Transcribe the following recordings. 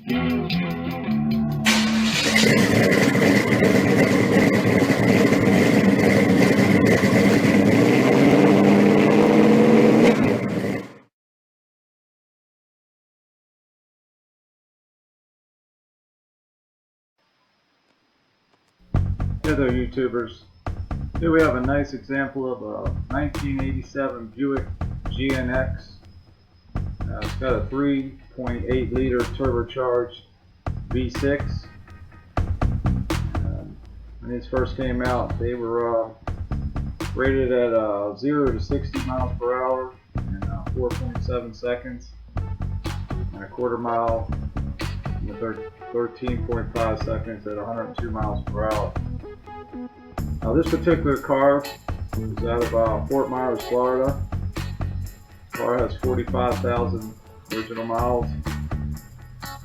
Hey there, YouTubers. Here we have a nice example of a 1987 Buick GNX. It's got a 3.8 liter turbocharged V6. When these first came out, they were rated at 0 to 60 miles per hour in 4.7 seconds, and a quarter mile in 13.5 seconds at 102 miles per hour. Now, this particular car is out of Fort Myers, Florida. The car has 45,000 original miles.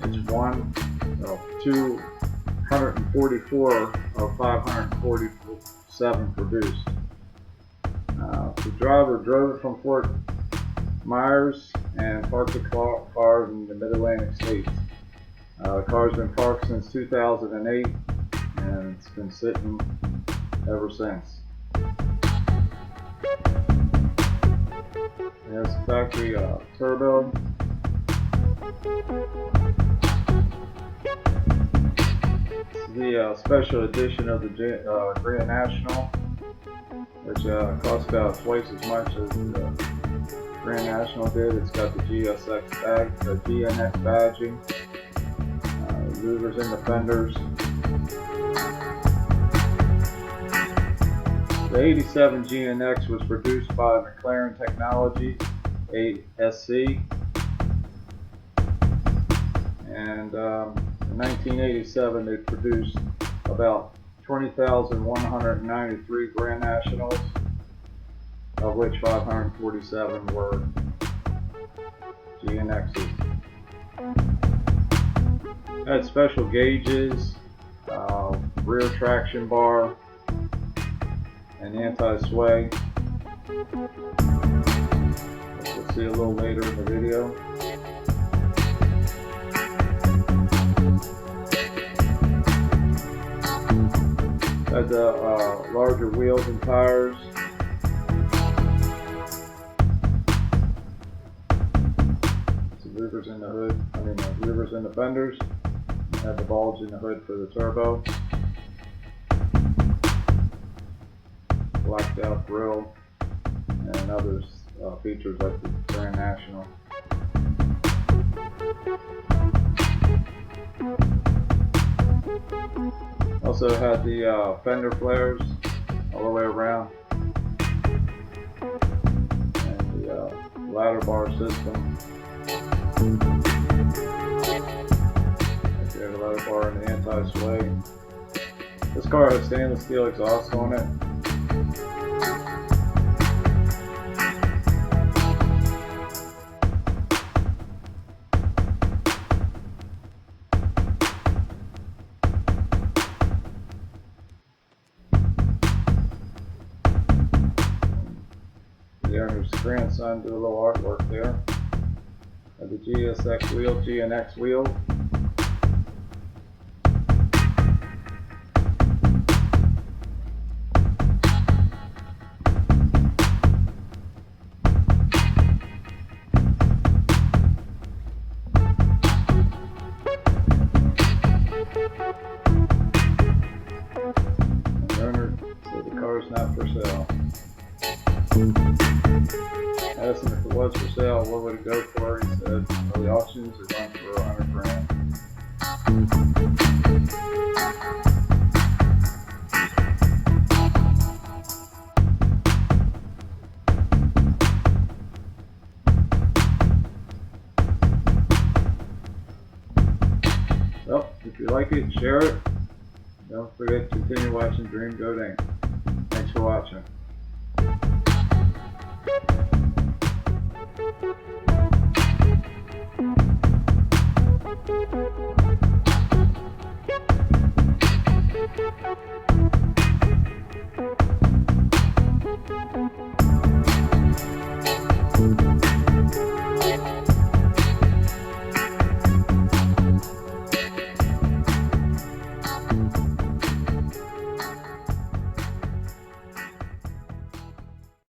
It's one of 244 of 547 produced. The driver drove it from Fort Myers and parked the car in the Mid-Atlantic states. The car's been parked since 2008, and it's been sitting ever since. It has a factory turbo. This is the special edition of the Grand National, which costs about twice as much as the Grand National did. It's got the GNX badging, louvers in the fenders. The 87 GNX was produced by McLaren Technologies, ASC, and in 1987 they produced about 20,193 Grand Nationals, of which 547 were GNXs. It had special gauges, rear traction bar, and anti-sway, which we'll see a little later in the video. Had the larger wheels and tires. Some louvers in the hood, louvers in the fenders. Had the bulge in the hood for the turbo. Blacked out grille, and other features like the Grand National. Also had the fender flares all the way around, and the ladder bar system. There's the ladder bar and the anti-sway. This car has stainless steel exhaust on it. The owner's grandson did a little artwork there. Had the GNX wheel. And the owner said the car is not for sale. Asked him if it was for sale, what would it go for? He said, well, the auctions are run for $100 grand. Well, if you like it, share it. Don't forget to continue watching Dreamgoatinc. Thanks for watching.